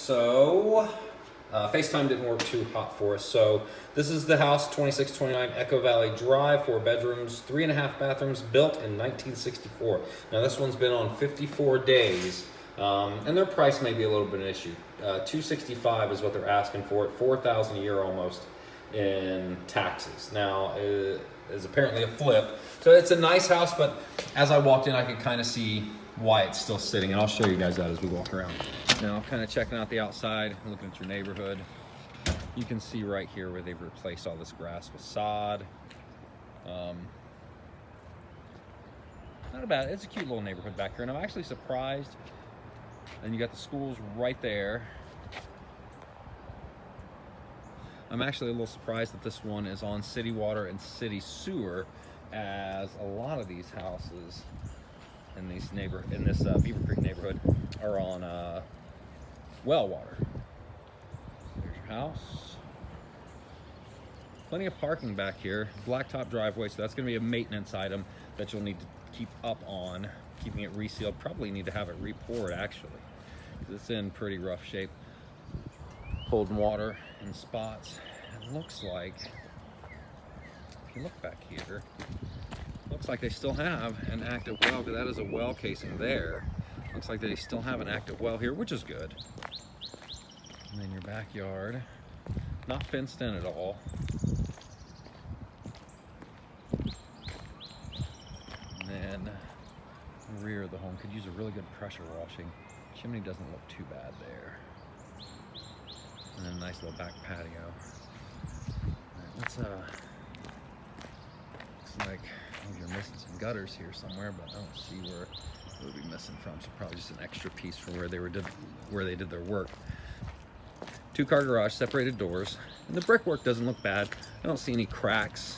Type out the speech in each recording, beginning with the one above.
So FaceTime didn't work too hot for us. So this is the house, 2629 Echo Valley Drive, 4 bedrooms, 3.5 bathrooms, built in 1964. Now this one's been on 54 days, and their price may be a little bit an issue. 265 is what they're asking for it, 4,000 a year almost in taxes. Now it is apparently a flip, so it's a nice house. But as I walked in, I could kind of see why it's still sitting, and I'll show you guys that as we walk around. Now, kind of checking out the outside, looking at your neighborhood. You can see right here where they've replaced all this grass with sod. Not bad. It's a cute little neighborhood back here, and I'm actually surprised. And you got the schools right there. I'm actually a little surprised that this one is on city water and city sewer, as a lot of these houses in this Beaver Creek neighborhood are on well water. There's your house. Plenty of parking back here. Blacktop driveway, so that's going to be a maintenance item that you'll need to keep up on, keeping it resealed. Probably need to have it re-poured actually, because it's in pretty rough shape. Holding water in spots. It looks like, if you look back here, looks like they still have an active well, because that is a well casing there. Looks like they still have an active well here, which is good. And then your backyard, not fenced in at all. And then the rear of the home could use a really good pressure washing. Chimney doesn't look too bad there. And then a nice little back patio. Let's looks like you're missing some gutters here somewhere, but I don't see where it would be missing from. So probably just an extra piece from where they did their work. 2-car garage, separated doors, and the brickwork doesn't look bad. I don't see any cracks,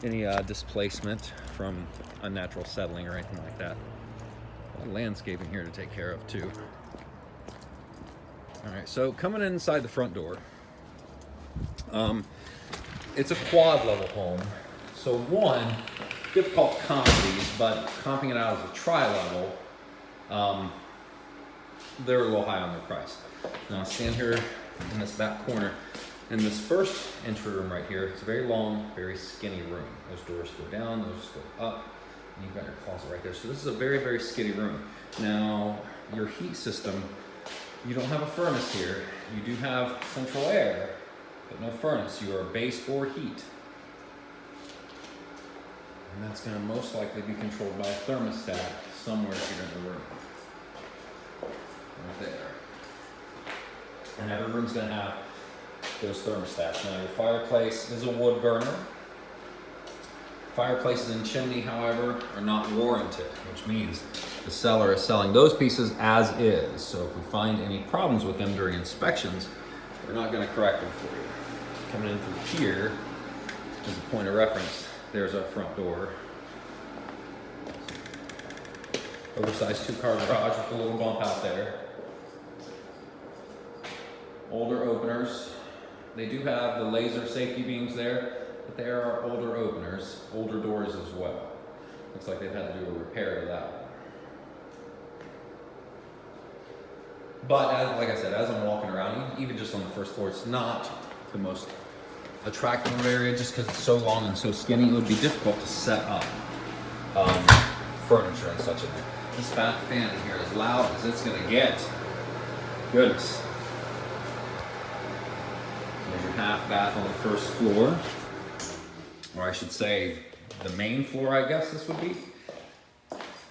any displacement from unnatural settling or anything like that. A lot of landscaping here to take care of too. All right, so coming inside the front door, it's a quad level home. So one, difficult to comp these, but comping it out as a tri-level, they're a little high on their price. Now stand here in this back corner, and this first entry room right here, it's a very long, very skinny room. Those doors go down, those go up, and you've got your closet right there. So this is a very, very skinny room. Now, your heat system, you don't have a furnace here. You do have central air, but no furnace. You are baseboard heat. And that's going to most likely be controlled by a thermostat somewhere here in the room. Right there. And every room's going to have those thermostats. Now your fireplace is a wood burner. Fireplaces and chimney, however, are not warranted, which means the seller is selling those pieces as is. So if we find any problems with them during inspections, we're not going to correct them for you. Coming in through here, as a point of reference, there's our front door. Oversized 2-car garage with a little bump out there. Older openers. They do have the laser safety beams there, but there are older openers, older doors as well. Looks like they've had to do a repair to that one. But like I said, as I'm walking around, even just on the first floor, it's not the most attractive area just because it's so long and so skinny. It would be difficult to set up furniture and such in there. This fan in here, as loud as it's going to get. Goodness. There's your half bath on the first floor. Or I should say, the main floor, I guess this would be.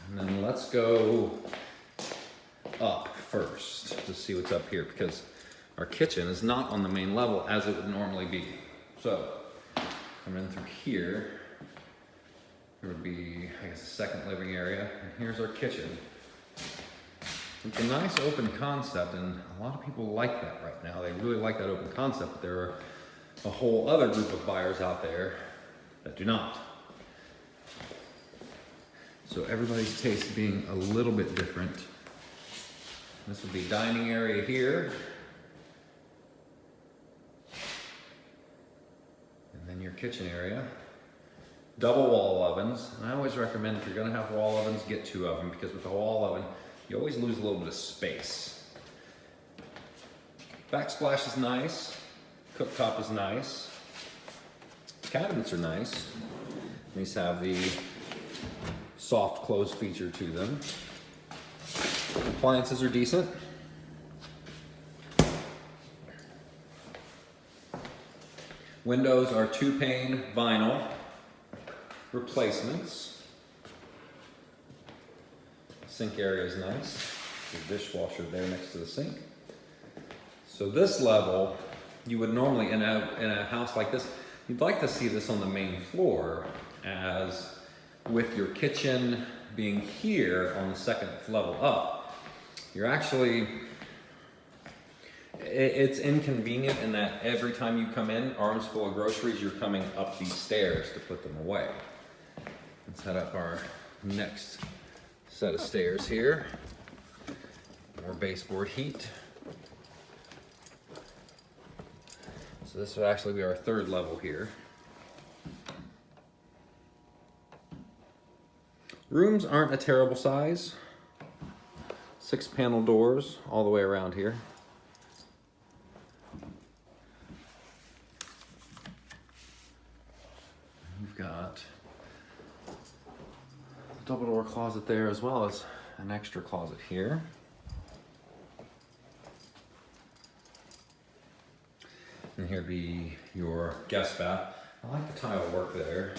And then let's go up first to see what's up here, because our kitchen is not on the main level as it would normally be. So, coming in through here, there would be, I guess, a second living area, and here's our kitchen. It's a nice open concept, and a lot of people like that right now. They really like that open concept, but there are a whole other group of buyers out there that do not. So everybody's taste being a little bit different. This would be dining area here. And then your kitchen area. Double wall ovens. And I always recommend, if you're gonna have wall ovens, get 2 of them, because with the wall oven, you always lose a little bit of space. Backsplash is nice. Cooktop is nice. Cabinets are nice. These have the soft close feature to them. Appliances are decent. Windows are 2-pane vinyl replacements. Sink area is nice. The dishwasher there next to the sink. So this level, you would normally, in a house like this, you'd like to see this on the main floor, as with your kitchen being here on the second level up, you're actually, it's inconvenient in that every time you come in, arms full of groceries, you're coming up these stairs to put them away. Let's head up our next set of stairs here. More baseboard heat. So this would actually be our third level here. Rooms aren't a terrible size. 6-panel doors all the way around here. We've got a double door closet there, as well as an extra closet here. And here'd be your guest bath. I like the tile work there.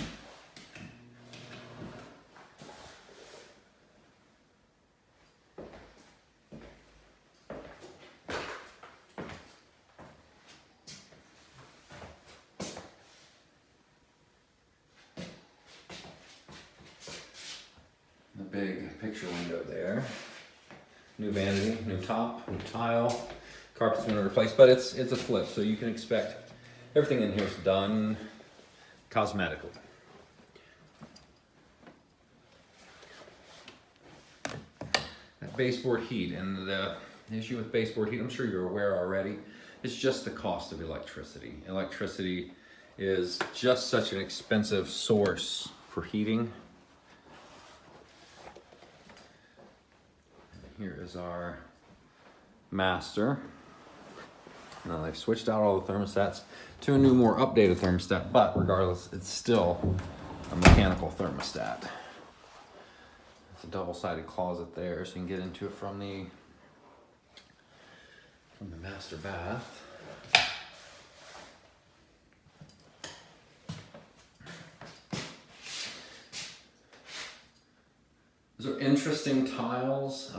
The big picture window there. New vanity, new top, new tile. Carpet's been replaced, but it's a flip, so you can expect everything in here is done cosmetically. That baseboard heat, and the issue with baseboard heat, I'm sure you're aware already, it's just the cost of electricity. Electricity is just such an expensive source for heating. Here is our master. Now they've switched out all the thermostats to a new, more updated thermostat, but regardless, it's still a mechanical thermostat. It's a double-sided closet there, so you can get into it from the master bath. These are interesting tiles,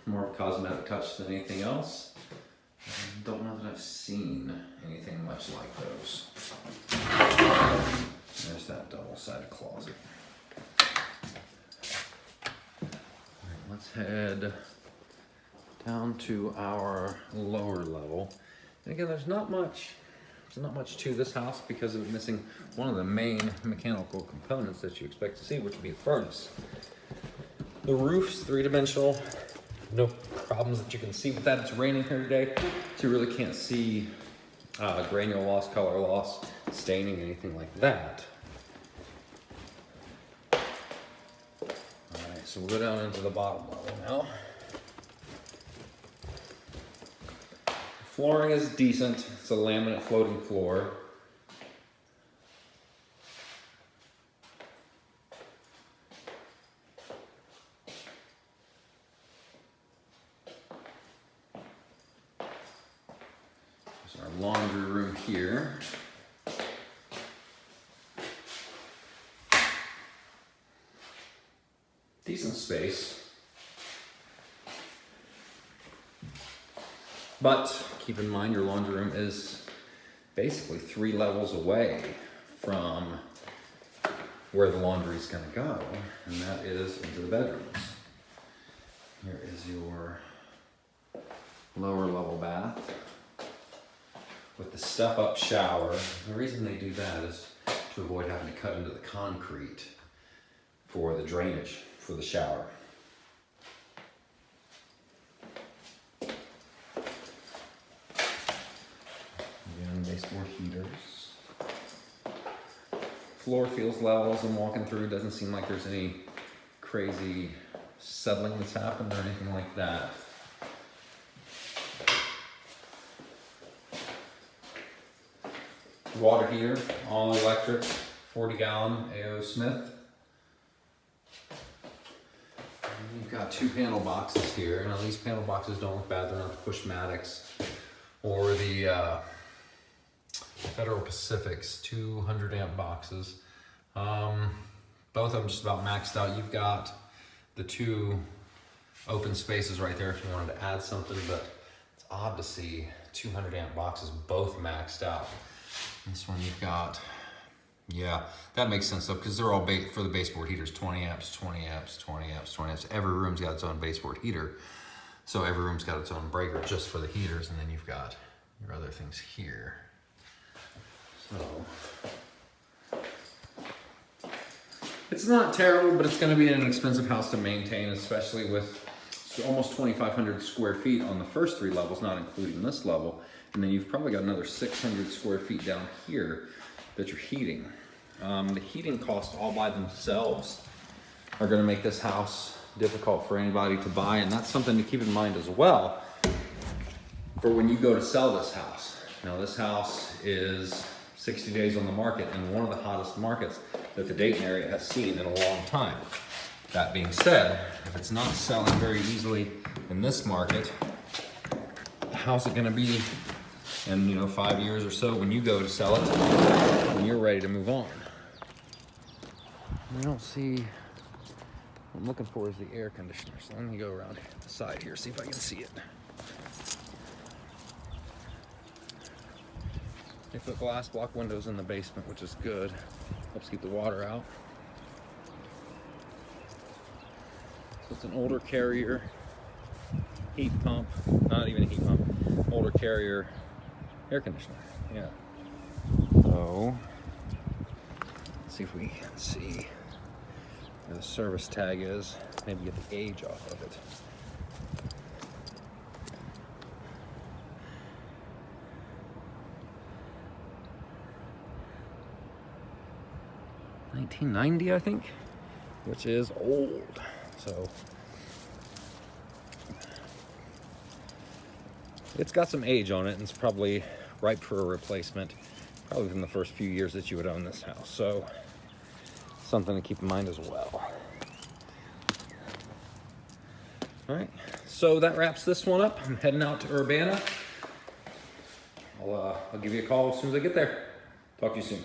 more of a cosmetic touch than anything else. I don't know that I've seen anything much like those. There's that double-sided closet. All right, let's head down to our lower level. And again, there's not much to this house because of missing one of the main mechanical components that you expect to see, which would be the furnace. The roof's three-dimensional. No problems that you can see with that. It's raining here today, so you really can't see granule loss, color loss, staining, anything like that. All right, so we'll go down into the bottom level now. Flooring is decent. It's a laminate floating floor. Our laundry room here. Decent space. But keep in mind your laundry room is basically 3 levels away from where the laundry is going to go, and that is into the bedrooms. Here is your lower level bath with the step-up shower. The reason they do that is to avoid having to cut into the concrete for the drainage for the shower. Again, baseboard heaters. Floor feels level as I'm walking through. Doesn't seem like there's any crazy settling that's happened or anything like that. Water heater, all electric, 40 gallon A.O. Smith. And you've got 2 panel boxes here. Now these panel boxes don't look bad. They're not the Pushmatics or the Federal Pacifics 200 amp boxes. Both of them just about maxed out. You've got the 2 open spaces right there if you wanted to add something, but it's odd to see 200 amp boxes both maxed out. This one you've got, yeah, that makes sense though, because they're all for the baseboard heaters, 20 amps, 20 amps, 20 amps, 20 amps. Every room's got its own baseboard heater. So every room's got its own breaker just for the heaters, and then you've got your other things here. So it's not terrible, but it's going to be an expensive house to maintain, especially with almost 2,500 square feet on the first 3 levels, not including this level. And then you've probably got another 600 square feet down here that you're heating. The heating costs all by themselves are going to make this house difficult for anybody to buy, and that's something to keep in mind as well for when you go to sell this house. Now this house is 60 days on the market in one of the hottest markets that the Dayton area has seen in a long time. That being said, if it's not selling very easily in this market, how's it gonna be in 5 years or so when you go to sell it, when you're ready to move on? I don't see, what I'm looking for is the air conditioner. So let me go around the side here, see if I can see it. They put glass block windows in the basement, which is good. Helps keep the water out. So it's an older Carrier heat pump, not even a heat pump, older Carrier air conditioner, yeah. So, let's see if we can see where the service tag is, maybe get the age off of it. $1990, I think, which is old. So it's got some age on it, and it's probably ripe for a replacement, probably within the first few years that you would own this house. So something to keep in mind as well. All right, so that wraps this one up. I'm heading out to Urbana. I'll give you a call as soon as I get there. Talk to you soon.